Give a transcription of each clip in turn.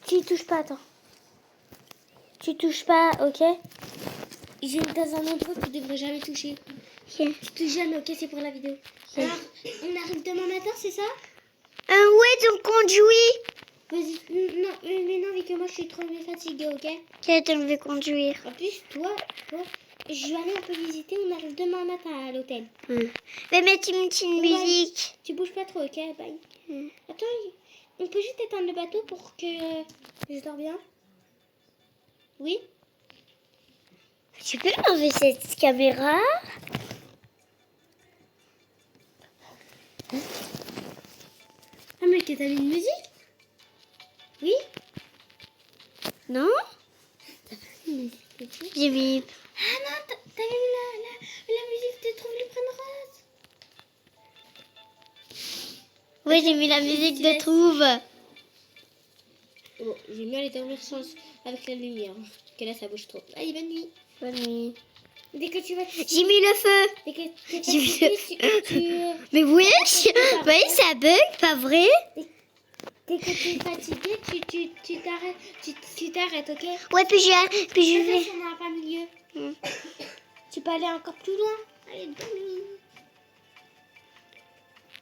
Tu y touches pas, attends. Tu touches pas, ok? J'ai dans un endroit que tu devrais jamais toucher. Ok. Tu touches jamais, ok? C'est pour la vidéo. Ok. Alors, on arrive demain matin, c'est ça? Ouais, donc conduis. Vas-y, non, mais non, vu que moi je suis trop fatiguée, ok? Ok, donc je vais conduire. En plus, toi, je vais aller un peu visiter, on arrive demain matin à l'hôtel. Je vais mettre une petite musique. Tu bouges pas trop, ok? Bye. Attends, on peut juste éteindre le bateau pour que je dors bien? Oui? Tu peux enlever cette caméra? Ah, mais que t'as mis une musique? Oui? Non? J'ai mis... Ah non, t'as mis la musique de Trouve le prince rose. Oui, j'ai mis la musique de Trouve. Oh, j'ai mis à l'état d'urgence avec la lumière. Parce que là, ça bouge trop. Allez, bonne nuit. Bonne nuit. Dès que tu vas... J'ai mis le feu. Dès que t'es J'ai mis fatigué, Mais oui, oui, ça bug, pas vrai? dès que tu es fatigué, tu t'arrêtes, ok? Ouais, puis je vais... Attention, on n'a pas milieu. Tu peux aller encore plus loin. Allez, bonne nuit.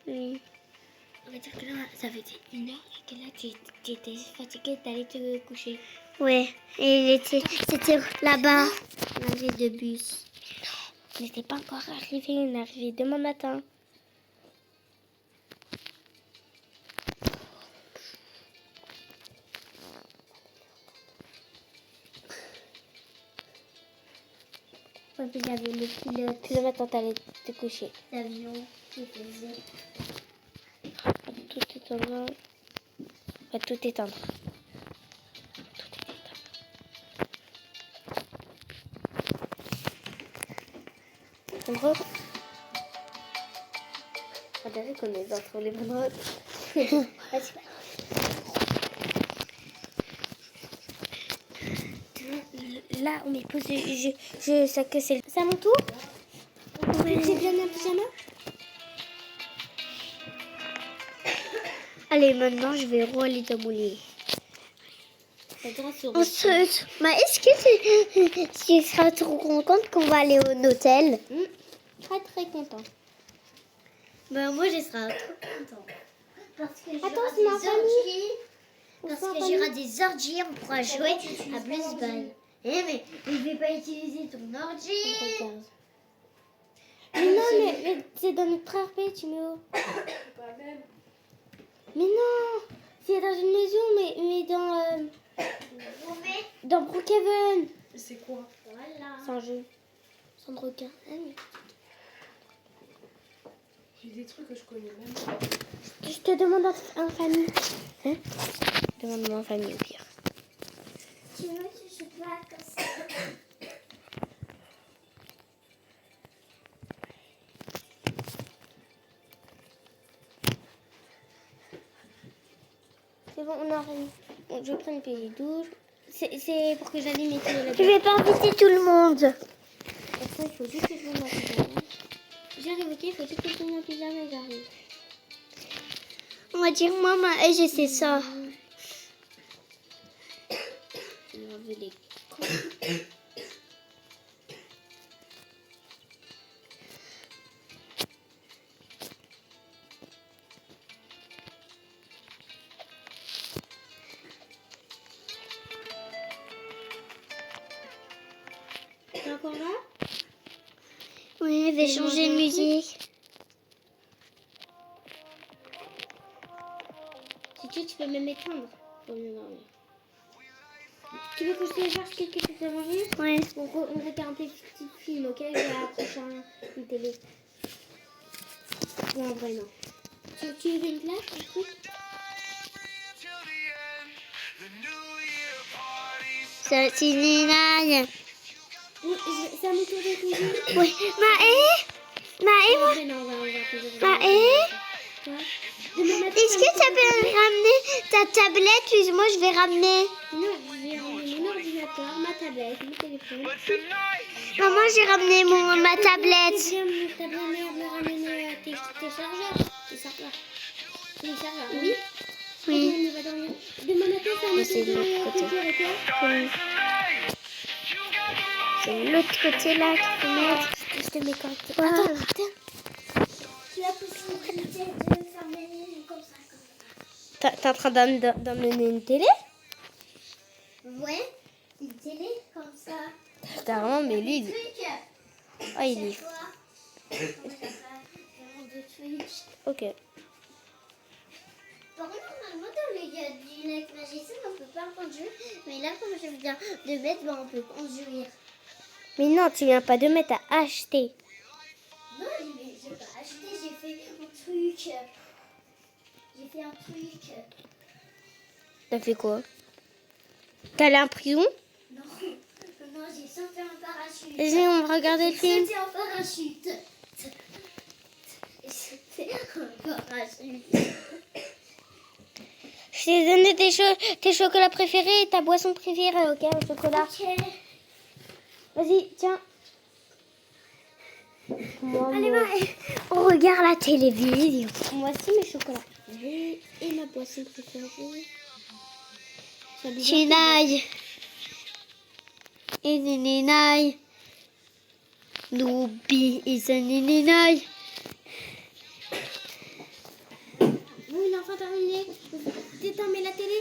Oui. On va dire que là, ça fait 1 heure et que là, tu étais fatiguée, t'allais te coucher. Ouais, et c'était là-bas, l'arrêt de bus. On n'était pas encore arrivé, on est arrivé demain matin. Ouais, puis il y avait le pilote. Puis le matin, t'allais te coucher. L'avion qui faisait... Tout éteindre. On va tout éteindre. En gros, on dirait qu'on est dans les bonnes routes. Vas-y. Là, on est posé. Je sais que c'est à mon tour. Ouais. C'est bien un pyjama. Allez, maintenant, je vais rouler dans mon lit. Ensuite, Mais est-ce que tu seras trop contente qu'on va aller au hôtel? très très content. Ben, moi, je serai trop contente. Parce que Attends, c'est ma famille. Parce que j'aurai des ordi, on pourra jouer à Blues Ball. Eh, mais je vais pas utiliser ton ordi. Mais non, mais c'est dans notre RP, tu mets où? Pas même. Mais non, c'est dans une maison, mais dans Brookhaven. C'est quoi? Voilà. C'est un jeu. Sans de requin. Ah oui. J'ai des trucs que je connais même pas. Je te demande en famille. Hein? Demande-moi en famille au pire. Tu veux que je vois comme ça? C'est bon, on a rien. Bon, je vais prendre une petite douche. C'est pour que j'allume mes télé Je vais pas inviter tout le monde. Après, il faut juste que je mette ma pyjama. J'arrive, ok? Il faut juste que je mette ma pyjama et j'arrive. On va dire, maman, et je sais ça. On va enlever les cons. T'es encore là? Oui, je vais changer de musique. Si tu peux même éteindre pour mieux dormir. Tu veux que je télécharge quelque chose à manger? Ouais. On regarde des petits films, ok? Je vais accrocher une télé. Bon, en vrai, non. Tu veux une classe, un truc? Ça, c'est Nina. Oui, c'est à mon tour de cuisine. Oui. Maë, moi. Non, on va toujours. Quoi? Est-ce que tu peux ramener ta tablette? Puis moi, je vais ramener. Non, je vais ramener mon ordinateur, ma tablette, mon téléphone. Maman, j'ai ramené ma tablette. C'est bien, t'as bien l'air de ramener tes chargeurs. Tes serveurs. Oui. Oui. On va dormir. Demain matin, c'est un Mais c'est de l'autre côté. Oui. C'est l'autre côté là qu'il faut mettre. Je te mets quand Voilà. Attends, tiens. Tu as possibilité de fermer comme ça. T'es en train d'emmener une télé? Ouais, une télé comme ça. T'as vraiment, mais lui, Truc. ah, il est... Ok. Par contre, normalement, dans le gars du lac magicien, on peut pas conduire. Mais là, comme je viens de mettre, on peut conduire. Mais non, tu viens pas de mettre à acheter. Non, j'ai pas acheté, j'ai fait un truc. J'ai fait un truc. T'as fait quoi? T'es allé en prison? Non, non, j'ai sauté en parachute. Vas-y, on va regarder le film. Sauté en parachute. J'ai sauté en parachute. Je t'ai donné tes chocolats préférés et ta boisson préférée, ok, au chocolat. Ok. Vas-y, tiens. Moi, Allez, moi. on regarde la télévision. Moi aussi, mes chocolats préférés et ma boisson préférée. Ça bizarre. Chinaï. Et Nininaï. Noubi et Nininaï. Bon, il est enfin terminé. T'éteins, mais la télé.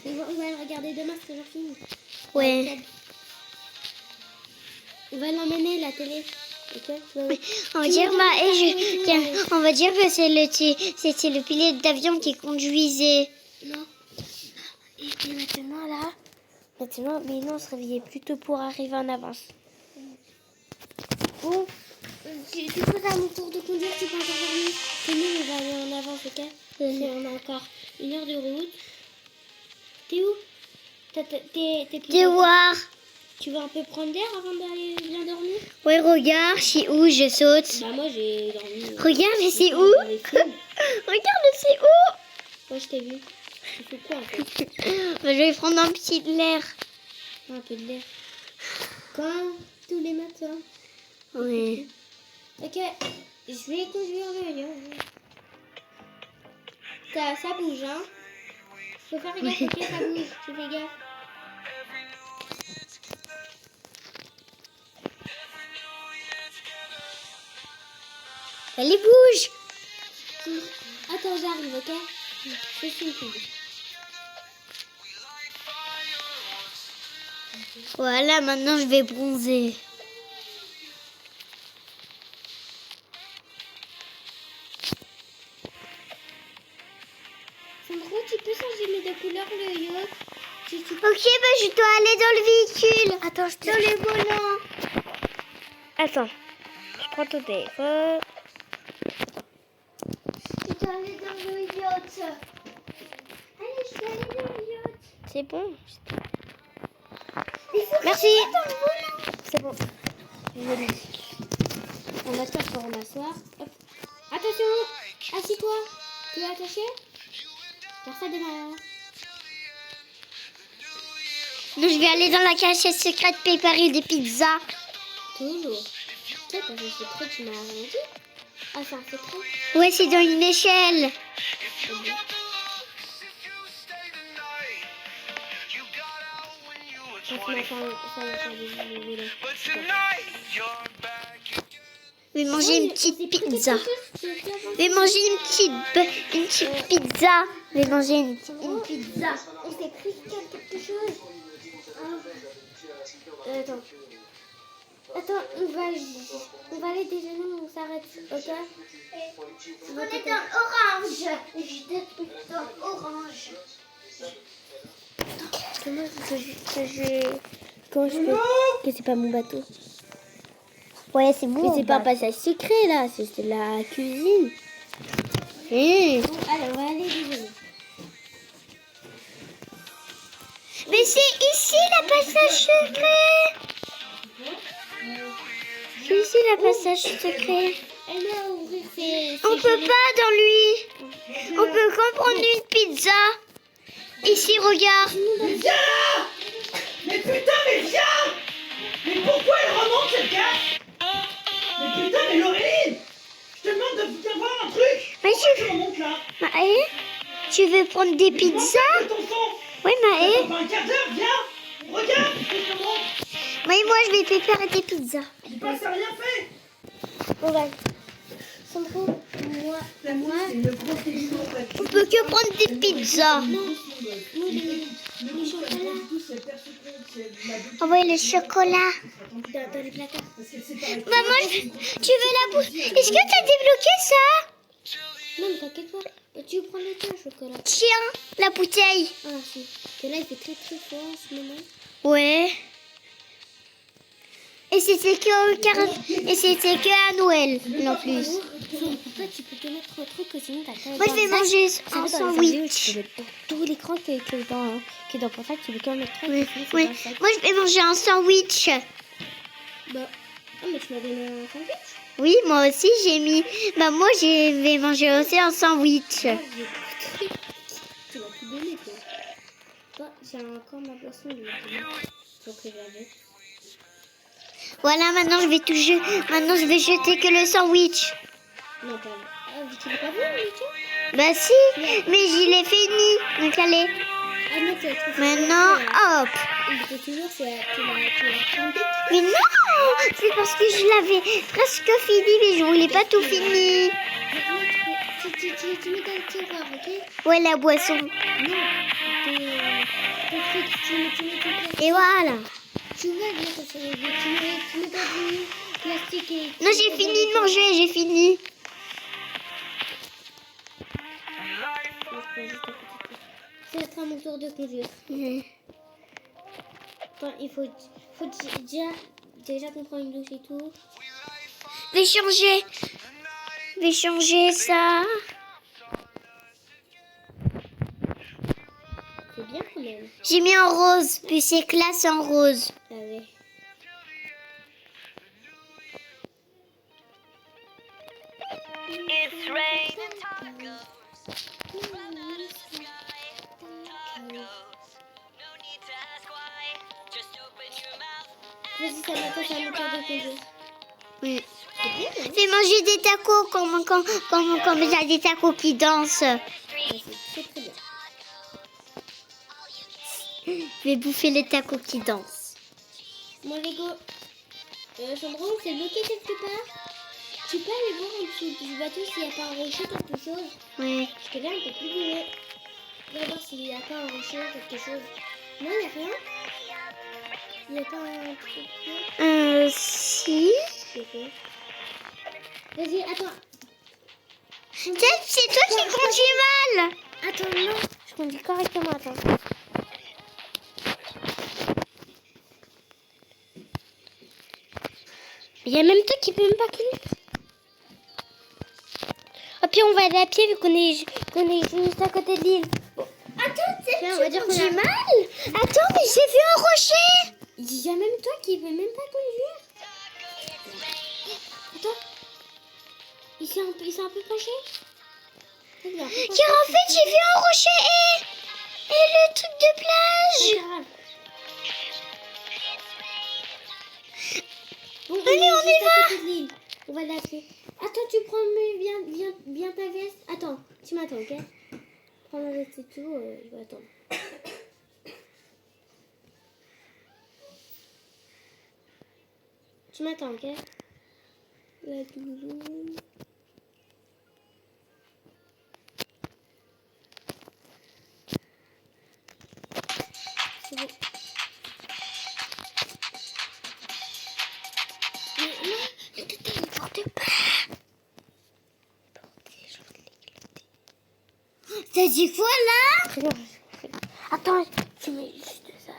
On va le regarder demain, c'est toujours film. Ouais. On va l'emmener, la télé. Ok. On va dire, on va dire que c'était le pilote d'avion qui conduisait. Non. Et maintenant, là. Maintenant, mais non, on se réveillait plus tôt pour arriver en avance. Bon. Du coup, c'est à mon tour de conduire, tu peux encore dormir. Sinon, on va aller en avance, ok? On a encore 1 heure de route. T'es où? T'es plus De voir. Tu veux un peu prendre l'air avant d'aller bien dormir? Ouais, regarde, c'est où je saute. Bah moi j'ai dormi. Regarde, c'est où? Dans les films. Regarde, c'est où? Moi je t'ai vu. Tu fais quoi en fait? Je vais prendre un petit de l'air. Un peu de l'air. Comme tous les matins. Ouais. Ok, je vais conduire le lion. Ça bouge, hein? Faut faire gaffe, ok, ça bouge. Tu fais gaffe. Allez, bouge. Attends, j'arrive, ok? Je suis une fille. Voilà, maintenant je vais bronzer. Sandro, tu peux changer mes deux couleurs, le yacht? Ok, bah je dois aller dans le véhicule. Attends, je te... Dans le volant. Attends, je prends ton téléphone. Je dois aller dans le yacht. Allez, je dois aller dans le yacht. C'est bon. Il faut que Merci. je mette dans le volant. C'est bon. Joli. On va faire pour m'asseoir. Hop. Attention, assis-toi. Tu es attaché? Faire ça demain. Non, je vais aller dans la cachette secrète préparer des pizzas. Toujours. Tu sais, parce que c'est secret, tu m'as rien dit. Ah, c'est un secret. Ouais, c'est dans une échelle. C'est bon. Ça m'a fait des vélos. Je vais manger une petite pizza. Je vais manger une petite pizza. Je vais manger une pizza. On s'est pris quelque chose. Attends. Attends, on va aller déjeuner, on s'arrête, ok? On est dans l'orange. Je détruis dans l'orange. Comment je peux... Que c'est pas mon bateau. Ouais, c'est bon. Mais c'est pas un passage secret là, c'est la cuisine. Allez, on va aller déjeuner. Mais c'est ici le passage secret. C'est ici le passage secret. Elle va ouvrir ses On peut pas dans lui. On peut qu'en prendre une pizza. Ici, regarde. Viens! Mais putain, mais viens! Mais pourquoi elle remonte cette carte? Mais putain, mais Laureline! Je te demande de venir voir un truc! Mais Pourquoi tu remontes là? Tu veux prendre des pizzas? Ton son. Oui, Maë. Dans un quart d'heure, viens. Regarde, justement. Oui, moi, je vais préparer des pizzas. J'ai pas ça rien fait. Bon, bah. Sandro, moi. C'est une grosse émission. On peut que prendre des pizzas. Nous, les chocolats. Envoyez le chocolat. Dans les placards. Maman, tu veux la bouffe? Est-ce que tu as débloqué ça? Non, mais t'inquiète pas. Bah, tu veux prendre le tien, chocolat? Tiens, la bouteille. Ah, si. Parce que là, il fait très très fort en ce moment. Ouais. Et c'était que à Noël, en plus. Toi, tu peux te mettre un truc que sinon t'as Moi, je vais manger un sandwich. Tu peux mettre tout l'écran qui est dans pour ça, tu veux qu'en mettre un. Oui, sinon, c'est oui. dans le sac. Moi, je vais manger un sandwich. Bah, ah, mais tu m'as donné un sandwich. Oui, moi aussi, j'ai mis... Bah, moi, je vais manger aussi un sandwich. Ah, j'ai pris. Tu m'as tout donné, toi. Toi, j'ai encore ma boisson. Donc, je l'avais. Voilà, maintenant, Maintenant, je vais jeter que le sandwich. Non, pas. Ah, tu l'as pas vu, le tien? Bah, si. Mais je l'ai fini. Donc, allez. Ah, non, tu l'as trouvé. Maintenant, hop. Il faut toujours, tu l'as pris. Mais non, c'est parce que je l'avais presque fini, mais je voulais pas tout finir. Tu mets dans le tiroir, ok? Ouais, la boisson. Non, ton truc, tu mets Et voilà. tu vas bien, ça serait bien. Tu mets dans du plastique et... Non, j'ai fini de manger, j'ai fini. Ça va être à mon tour de conduire. Attends, il faut déjà qu'on prend une douche et tout. Je vais changer ça. C'est bien quand même. J'ai mis en rose, puis c'est classe en rose. Ah ouais. Vas-y, ça m'attend, c'est à mon tour de conduire. Oui. C'est bien, hein? Fais manger des tacos comme j'ai des tacos qui dansent. Ouais, c'est très très bien. Je vais bouffer les tacos qui dansent. Mon Lego, Sandro, c'est bloqué quelque part. Tu peux aller voir en dessous du bateau s'il n'y a pas un rocher, quelque chose. Oui. Parce que là, on peut plus bouger. On va voir s'il n'y a pas un rocher, quelque chose. Non, il n'y a rien. Il n'y a pas un truc. Si. C'est quoi? Vas-y, attends. Tiens, c'est toi qui conduis mal. Attends, non. Je conduis correctement, attends. Il y a même toi qui peux même pas conduire. Ah, puis on va aller à pied vu qu'on est juste à côté de l'île. Bon. Attends, Tiens, on va dire qu'on j'ai a... mal. Attends, mais j'ai vu un rocher. Il y a même toi qui peux même pas conduire. Attends. Il s'est un peu penché. Regarde. Car en fait, j'ai vu un rocher et le truc de plage. Regarde. Bon, Allez, on y va. à côté de l'île. On va l'appeler. Attends, tu prends bien ta veste. Attends, tu m'attends, ok? Prends la veste et tout, je vais attendre. Tu m'attends, ok? La doudoune. C'est bon. Mais non, Ne te téléporte pas. T'as dit quoi là? très bien. Attends, tu mets juste ça.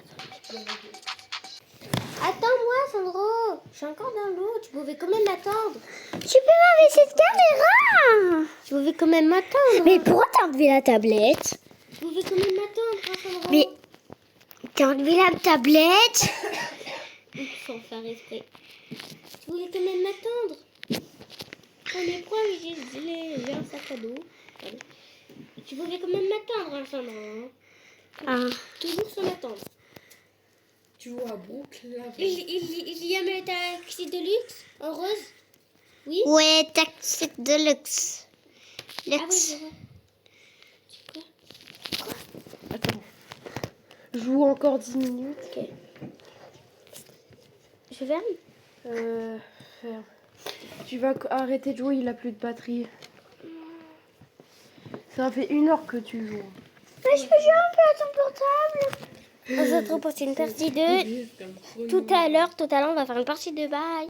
Attends-moi, Sandro. Je suis encore dans l'eau. Tu pouvais quand même m'attendre. Tu peux m'enlever cette caméra. Tu pouvais quand même m'attendre. Mais pourquoi t'as enlevé la tablette? Tu pouvais quand même m'attendre, hein, Sandro. Mais t'as enlevé la tablette? Sans faire exprès. Tu voulais quand même m'attendre. Oh, mais quoi, j'ai un sac à dos. Pardon. Tu pouvais quand même m'attendre, hein, Sandro. Hein. Ah. Toujours sans m'attendre. Tu vois à Brooklyn. Il y a mes taxis de luxe en rose. Oui. Ouais, taxi de luxe. Ah oui, Luxe. je vois. C'est quoi? Joue encore 10 minutes. Ok. Je ferme. Ferme. Tu vas arrêter de jouer, il a plus de batterie. Ça fait 1 heure que tu joues. Mais je peux jouer un peu à ton portable. On se retrouve pour une partie 2. Tout à l'heure, on va faire une partie 2. Bye.